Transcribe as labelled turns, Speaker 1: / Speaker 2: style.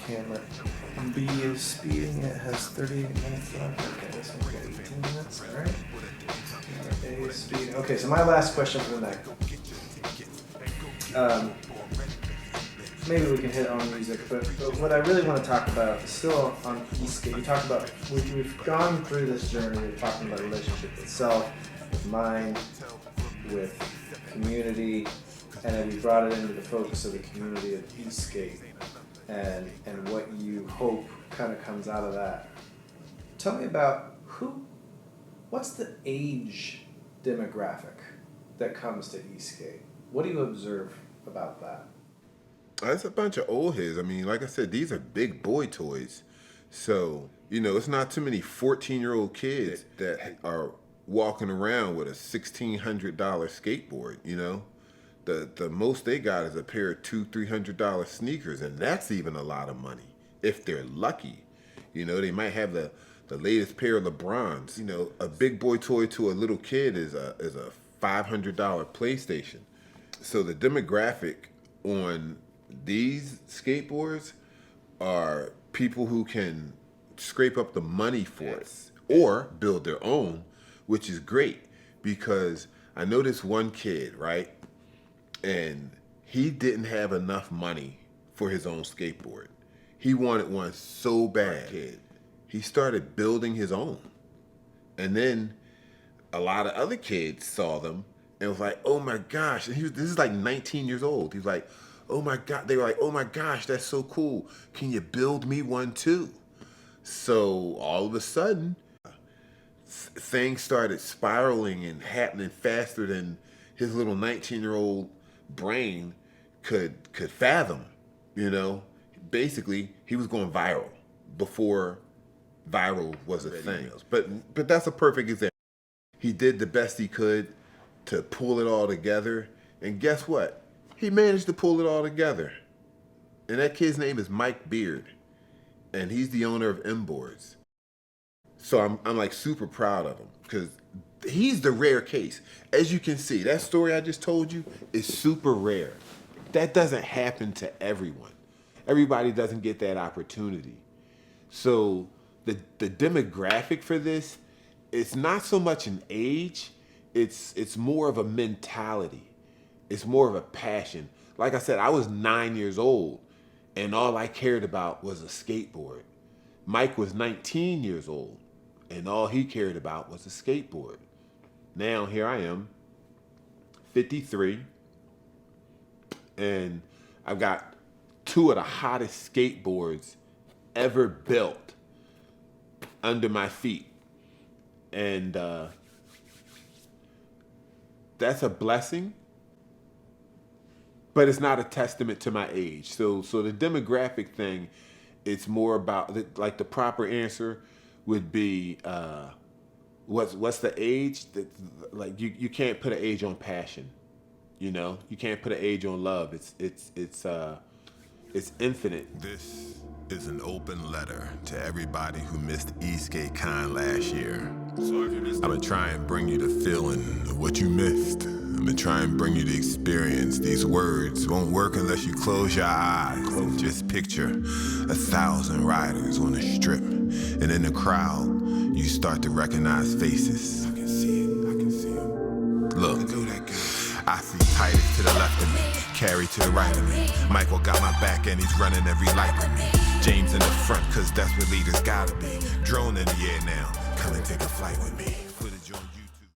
Speaker 1: camera. B is speeding, it has 38 minutes left. Okay, this one's got 18 minutes, alright. A is speeding. Okay, so my last question for the night. Maybe we can hit on music, but what I really want to talk about is still on ESk8. You talked about, we've gone through this journey, we're talking about relationship with self, with mind, with community, and then we brought it into the focus of the community of ESk8 and what you hope kind of comes out of that. Tell me about what's the age demographic that comes to ESk8? What do you observe about that?
Speaker 2: It's a bunch of old heads. I mean, like I said, these are big boy toys. So, it's not too many 14-year-old kids that are walking around with a $1,600 skateboard, The most they got is a pair of $200-300 sneakers, and that's even a lot of money, if they're lucky. They might have the latest pair of LeBrons. A big boy toy to a little kid is a $500 PlayStation. So the demographic on these skateboards are people who can scrape up the money for it or build their own, which is great because I know this one kid, right? And he didn't have enough money for his own skateboard. He wanted one so bad. He started building his own. And then a lot of other kids saw them and was like, oh my gosh. And this is like 19 years old. He was like, oh my God. They were like, oh my gosh, that's so cool. Can you build me one too? So all of a sudden, things started spiraling and happening faster than his little 19-year-old brain could fathom. Basically, he was going viral before viral was a thing. But that's a perfect example. He did the best he could to pull it all together, and guess what? He managed to pull it all together. And that kid's name is Mike Beard, and he's the owner of M-Boards. So I'm like super proud of him because he's the rare case. As you can see, that story I just told you is super rare. That doesn't happen to everyone. Everybody doesn't get that opportunity. So the demographic for this, it's not so much an age, it's more of a mentality. It's more of a passion. Like I said, I was 9 years old and all I cared about was a skateboard. Mike was 19 years old and all he cared about was a skateboard. Now here I am, 53, and I've got two of the hottest skateboards ever built under my feet. And that's a blessing, but it's not a testament to my age. So the demographic thing, it's more about, like the proper answer would be, what's the age? Like you can't put an age on passion, you can't put an age on love. It's infinite.
Speaker 3: This is an open letter to everybody who missed ESk8Con last year. I'm gonna try and bring you the feeling of what you missed. I'm gonna try and bring you the experience. These words won't work unless you close your eyes. Just picture 1,000 riders on a strip, and in the crowd, you start to recognize faces. I can see it. Look, I see Titus to the left of me, Carrie to the right of me. Michael got my back and he's running every light with me. James in the front, cause that's what leaders gotta be. Drone in the air now, come and take a flight with me.